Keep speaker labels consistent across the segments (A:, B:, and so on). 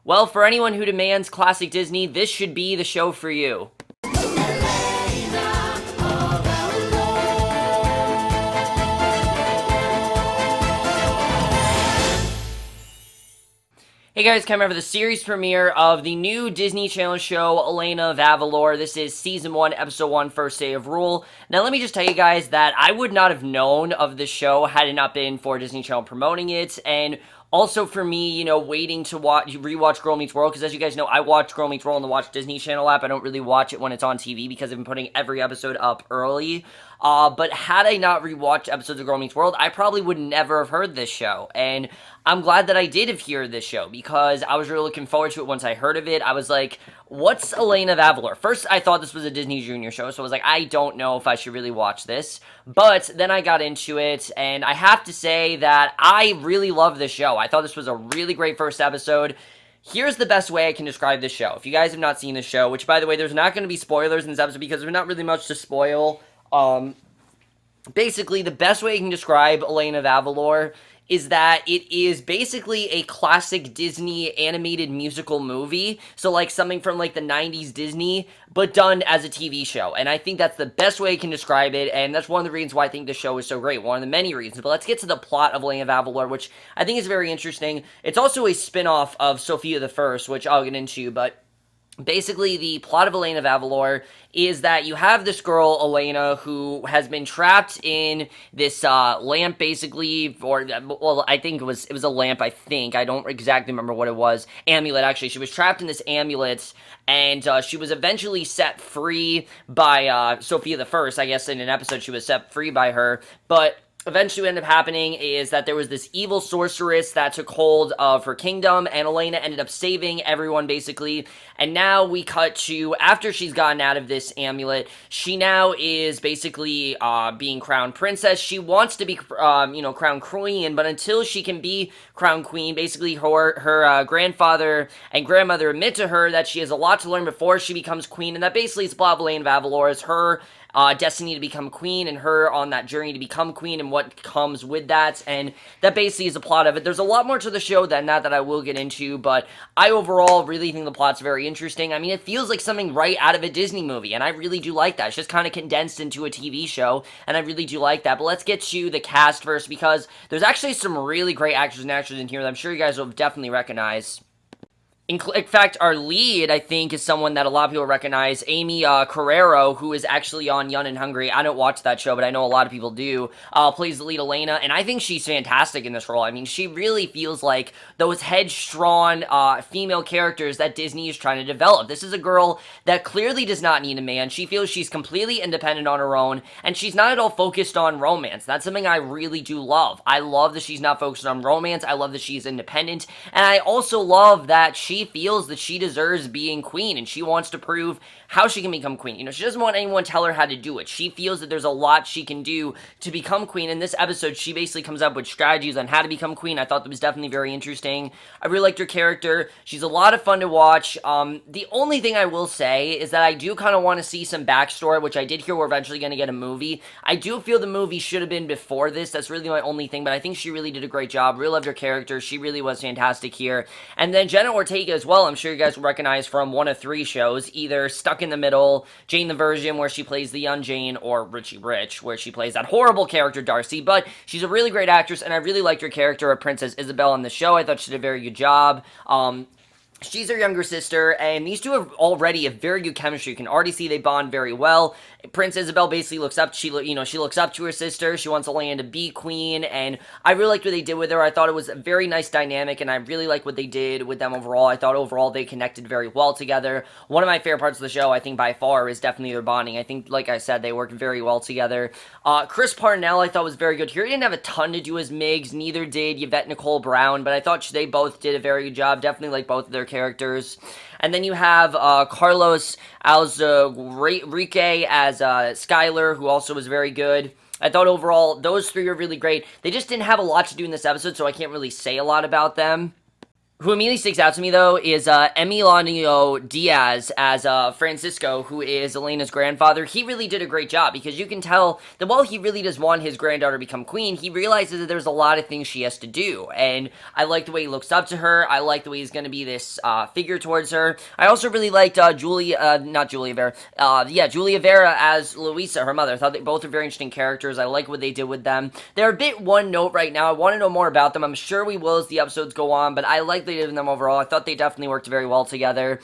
A: Well, for anyone who demands classic Disney, this should be the show for you. Hey guys, coming over the series premiere of the new Disney Channel show, Elena of Avalor. This is Season 1, Episode 1, First Day of Rule. Now, let me just tell you guys that I would not have known of this show had it not been for Disney Channel promoting it, and also for me, waiting to rewatch Girl Meets World, because as you guys know, I watch Girl Meets World on the Watch Disney Channel app. I don't really watch it when it's on TV because I've been putting every episode up early. But had I not rewatched episodes of Girl Meets World, I probably would never have heard this show. And I'm glad that I did hear this show because I was really looking forward to it once I heard of it. I was like, what's Elena of Avalor? First, I thought this was a Disney Junior show, so I was like, I don't know if I should really watch this. But then I got into it, and I have to say that I really love this show. I thought this was a really great first episode. Here's the best way I can describe this show. If you guys have not seen this show, which, by the way, there's not going to be spoilers in this episode because there's not really much to spoil. Basically, the best way I can describe Elena of Avalor is that it is basically a classic Disney animated musical movie. So, like, something from, like, the 90s Disney, but done as a TV show. And I think that's the best way I can describe it, and that's one of the reasons why I think the show is so great. One of the many reasons. But let's get to the plot of Elena of Avalor, which I think is very interesting. It's also a spin-off of Sophia the First, which I'll get into, but basically, the plot of Elena of Avalor is that you have this girl, Elena, who has been trapped in this lamp, basically, or, well, I think it was a lamp, I think. I don't exactly remember what it was. Amulet, actually. She was trapped in this amulet, and she was eventually set free by Sophia the First. I guess in an episode she was set free by her, but eventually what ended up happening is that there was this evil sorceress that took hold of her kingdom, and Elena ended up saving everyone, basically. And now we cut to, after she's gotten out of this amulet, she now is basically being crowned princess. She wants to be, crowned queen, but until she can be crowned queen, basically her grandfather and grandmother admit to her that she has a lot to learn before she becomes queen, and that basically is the plot of Elena of Avalor, is her destiny to become queen, and her on that journey to become queen and what comes with that, and that basically is the plot of it. There's a lot more to the show than that I will get into, but I overall really think the plot's very interesting. I mean, it feels like something right out of a Disney movie, and I really do like that. It's just kind of condensed into a TV show, and I really do like that. But let's get to the cast first, because there's actually some really great actors and actors in here that I'm sure you guys will definitely recognize. In fact, our lead, I think, is someone that a lot of people recognize, Amy Carrero, who is actually on Young and Hungry. I don't watch that show, but I know a lot of people do. Plays the lead, Elena, and I think she's fantastic in this role. I mean, she really feels like those headstrong female characters that Disney is trying to develop. This is a girl that clearly does not need a man. She feels she's completely independent on her own, and she's not at all focused on romance. That's something I really do love. I love that she's not focused on romance. I love that she's independent, and I also love that she feels that she deserves being queen, and she wants to prove how she can become queen. She doesn't want anyone to tell her how to do it. She feels that there's a lot she can do to become queen. In this episode, she basically comes up with strategies on how to become queen. I thought that was definitely very interesting. I really liked her character. She's a lot of fun to watch. The only thing I will say is that I do kind of want to see some backstory, which I did hear we're eventually going to get a movie. I do feel the movie should have been before this. That's really my only thing, but I think she really did a great job. Really loved her character. She really was fantastic here. And then Jenna Ortega as well, I'm sure you guys will recognize from one of three shows, either Stuck in the Middle, Jane the Virgin, where she plays the young Jane, or Richie Rich, where she plays that horrible character Darcy. But she's a really great actress, and I really liked her character of Princess Isabel on the show. I thought she did a very good job. She's her younger sister, and these two have already a very good chemistry. You can already see they bond very well. Prince Isabel basically looks up, she looks up to her sister. She wants Elena to be queen, and I really liked what they did with her. I thought it was a very nice dynamic, and I really like what they did with them overall. I thought overall they connected very well together. One of my favorite parts of the show, I think by far, is definitely their bonding. I think, like I said, they worked very well together. Chris Parnell, I thought, was very good here. He didn't have a ton to do as Miggs, neither did Yvette Nicole Brown, but I thought they both did a very good job. Definitely like both of their characters. And then you have Carlos Alzarique as Skylar, who also was very good. I thought overall those three were really great. They just didn't have a lot to do in this episode, so I can't really say a lot about them. Who immediately sticks out to me though is Emiliano Diaz as Francisco, who is Elena's grandfather. He really did a great job because you can tell that while he really does want his granddaughter to become queen, he realizes that there's a lot of things she has to do. And I like the way he looks up to her. I like the way he's going to be this figure towards her. I also really liked not Julia Vera, Julia Vera as Luisa, her mother. I thought they both are very interesting characters. I like what they did with them. They're a bit one note right now. I want to know more about them. I'm sure we will as the episodes go on, but I like in them overall. I thought they definitely worked very well together.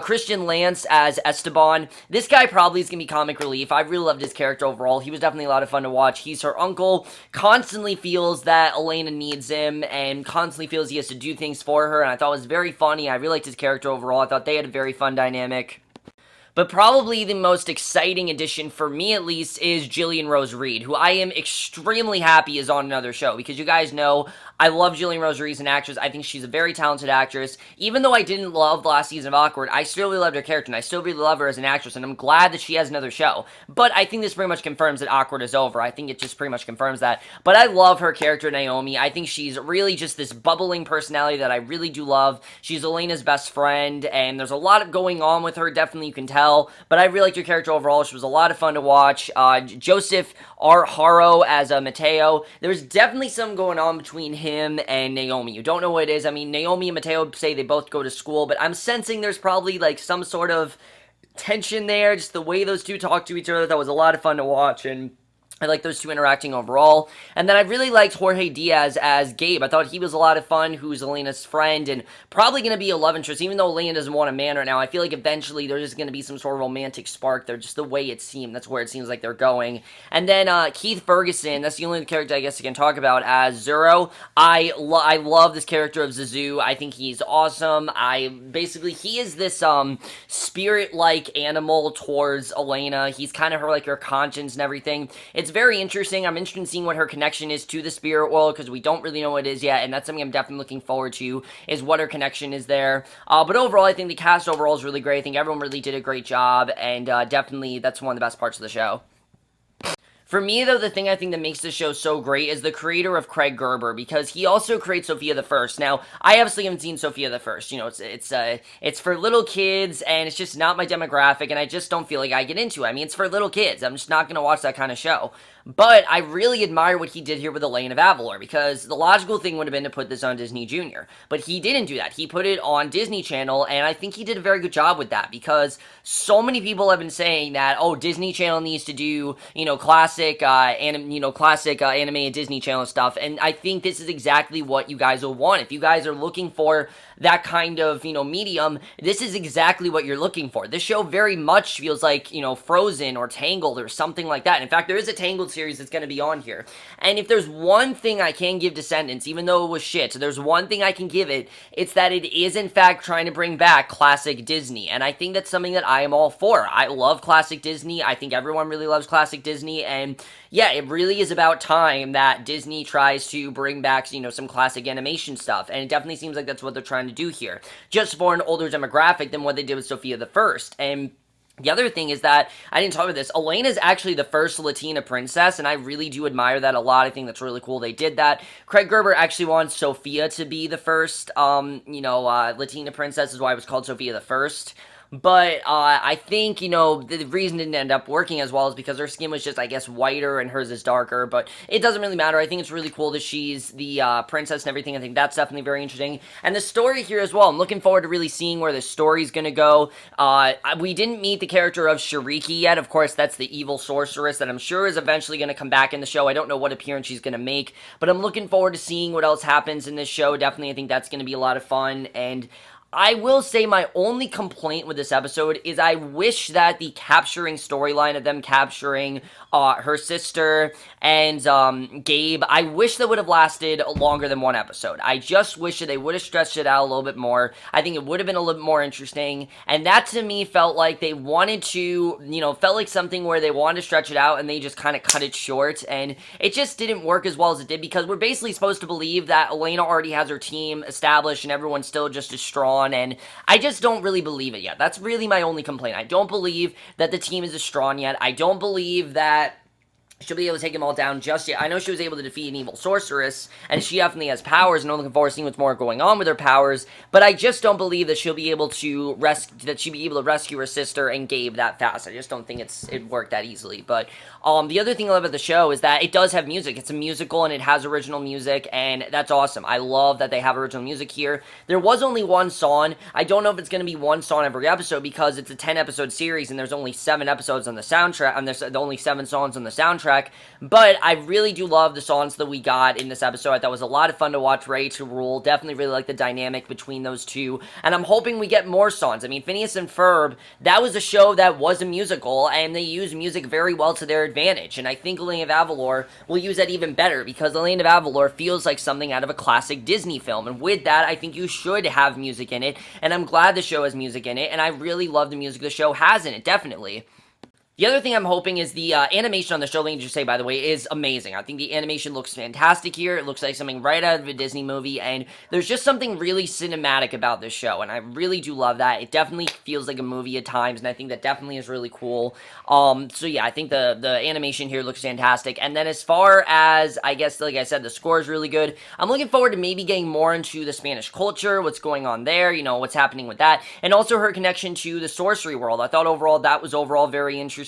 A: Christian Lance as Esteban. This guy probably is going to be comic relief. I really loved his character overall. He was definitely a lot of fun to watch. He's her uncle, constantly feels that Elena needs him, and constantly feels he has to do things for her, and I thought it was very funny. I really liked his character overall. I thought they had a very fun dynamic. But probably the most exciting addition, for me at least, is Jillian Rose Reed, who I am extremely happy is on another show, because you guys know I love Jillian Rose Reed as an actress. I think she's a very talented actress. Even though I didn't love the last season of Awkward, I still really loved her character, and I still really love her as an actress, and I'm glad that she has another show. But I think this pretty much confirms that Awkward is over. I think it just pretty much confirms that. But I love her character, Naomi. I think she's really just this bubbling personality that I really do love. She's Elena's best friend, and there's a lot going on with her, definitely you can tell. But I really liked her character overall. She was a lot of fun to watch. Joseph R. Haro as Mateo. There was definitely something going on between him and Naomi. You don't know what it is. I mean, Naomi and Mateo say they both go to school, but I'm sensing there's probably like some sort of tension there. Just the way those two talk to each other, that was a lot of fun to watch, and I like those two interacting overall. And then I really liked Jorge Diaz as Gabe. I thought he was a lot of fun, who's Elena's friend, and probably going to be a love interest, even though Elena doesn't want a man right now. I feel like eventually there's just going to be some sort of romantic spark there, just the way it seemed. That's where it seems like they're going. And then Keith Ferguson, that's the only character I guess I can talk about as Zuro. I love this character of Zuzo. I think he's awesome. He is this spirit-like animal towards Elena. He's kind of her conscience and everything. It's very interesting. I'm interested in seeing what her connection is to the spirit world, because we don't really know what it is yet, and that's something I'm definitely looking forward to, is what her connection is there. But overall, I think the cast overall is really great. I think everyone really did a great job, and definitely that's one of the best parts of the show. For me, though, the thing I think that makes this show so great is the creator of Craig Gerber, because he also creates Sophia the First. Now, I obviously haven't seen Sophia the First. You know, it's for little kids, and it's just not my demographic, and I just don't feel like I get into it. I mean, it's for little kids. I'm just not going to watch that kind of show. But I really admire what he did here with Elena of Avalor, because the logical thing would have been to put this on Disney Junior. But he didn't do that. He put it on Disney Channel, and I think he did a very good job with that, because so many people have been saying that, oh, Disney Channel needs to do, classic animated Disney Channel stuff, and I think this is exactly what you guys will want. If you guys are looking for that kind of, medium, this is exactly what you're looking for. This show very much feels like, Frozen or Tangled or something like that. In fact, there is a Tangled series that's going to be on here. And if there's one thing I can give Descendants, even though it was shit, so there's one thing I can give it, it's that it is in fact trying to bring back classic Disney. And I think that's something that I am all for. I love classic Disney. I think everyone really loves classic Disney, and yeah, it really is about time that Disney tries to bring back, some classic animation stuff, and it definitely seems like that's what they're trying to do here, just for an older demographic than what they did with Sophia the First. And the other thing is that, I didn't talk about this, Elena is actually the first Latina princess, and I really do admire that a lot. I think that's really cool they did that. Craig Gerber actually wants Sophia to be the first, Latina princess, is why it was called Sophia the First. But I think, the reason it didn't end up working as well is because her skin was just, I guess, whiter and hers is darker. But it doesn't really matter. I think it's really cool that she's the princess and everything. I think that's definitely very interesting. And the story here as well. I'm looking forward to really seeing where the story's going to go. We didn't meet the character of Shuriki yet. Of course, that's the evil sorceress that I'm sure is eventually going to come back in the show. I don't know what appearance she's going to make. But I'm looking forward to seeing what else happens in this show. Definitely, I think that's going to be a lot of fun. And I will say my only complaint with this episode is I wish that the capturing storyline of them capturing her sister and Gabe, I wish that would have lasted longer than one episode. I just wish that they would have stretched it out a little bit more. I think it would have been a little bit more interesting, and that to me felt like they wanted to, felt like something where they wanted to stretch it out and they just kind of cut it short, and it just didn't work as well as it did, because we're basically supposed to believe that Elena already has her team established and everyone's still just as strong, and I just don't really believe it yet. That's really my only complaint. I don't believe that the team is as strong yet. I don't believe that she'll be able to take them all down just yet. I know she was able to defeat an evil sorceress, and she definitely has powers, and I'm looking forward to seeing what's more going on with her powers, but I just don't believe that she'll be able to rescue her sister and Gabe that fast. I just don't think it worked that easily. But the other thing I love about the show is that it does have music. It's a musical, and it has original music, and that's awesome. I love that they have original music here. There was only one song. I don't know if it's going to be one song every episode, because it's a 10-episode series, and there's only 7 episodes on the soundtrack, and there's only 7 songs on the soundtrack. But I really do love the songs that we got in this episode. I thought it was a lot of fun to watch. Ready to Rule. Definitely really like the dynamic between those two. And I'm hoping we get more songs. I mean, Phineas and Ferb, that was a show that was a musical, and they used music very well to their advantage. And I think Elena of Avalor will use that even better, because Elena of Avalor feels like something out of a classic Disney film. And with that, I think you should have music in it. And I'm glad the show has music in it. And I really love the music the show has in it, definitely. The other thing I'm hoping is the animation on the show, let me just say, by the way, is amazing. I think the animation looks fantastic here. It looks like something right out of a Disney movie, and there's just something really cinematic about this show, and I really do love that. It definitely feels like a movie at times, and I think that definitely is really cool. So yeah, I think the animation here looks fantastic. And then as far as, I guess, like I said, the score is really good. I'm looking forward to maybe getting more into the Spanish culture, what's going on there, you know, what's happening with that, and also her connection to the sorcery world. I thought overall that was very interesting.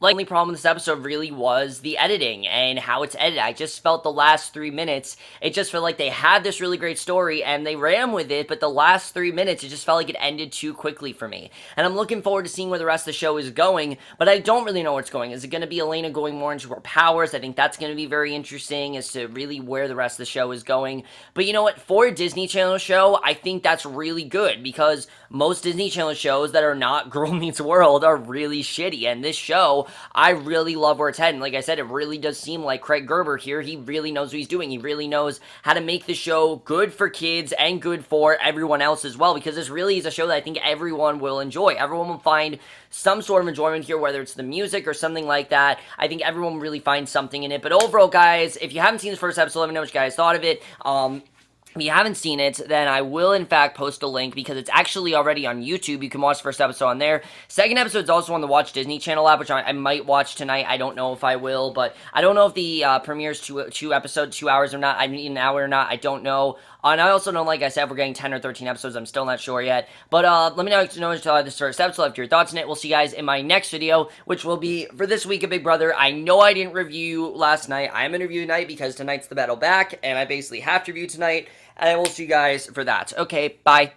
A: Like, the only problem with this episode really was the editing and how it's edited. I just felt the last 3 minutes, it just felt like they had this really great story and they ran with it, but the last 3 minutes, it just felt like it ended too quickly for me. And I'm looking forward to seeing where the rest of the show is going, but I don't really know where it's going. Is it going to be Elena going more into her powers? I think that's going to be very interesting as to really where the rest of the show is going. But you know what? For a Disney Channel show, I think that's really good, because most Disney Channel shows that are not Girl Meets World are really shitty, and this show, I really love where it's heading. Like I said, it really does seem like Craig Gerber here, he really knows what he's doing. He really knows how to make the show good for kids and good for everyone else as well, because this really is a show that I think everyone will enjoy. Everyone will find some sort of enjoyment here, whether it's the music or something like that. I think everyone will really find something in it. But overall, guys, if you haven't seen this first episode, let me know what you guys thought of it. If you haven't seen it, then I will, in fact, post a link, because it's actually already on YouTube. You can watch the first episode on there. Second episode is also on the Watch Disney Channel app, which I might watch tonight. I don't know if I will, but I don't know if the premiere's 2 episodes, 2 hours or not. I mean, an hour or not. I don't know. And I also know, like I said, we're getting 10 or 13 episodes. I'm still not sure yet. But let me know this first episode after your thoughts on it. We'll see you guys in my next video, which will be for this week of Big Brother. I know I didn't review last night. I am going to review tonight because tonight's the battle back, and I basically have to review tonight. And I will see you guys for that. Okay, bye.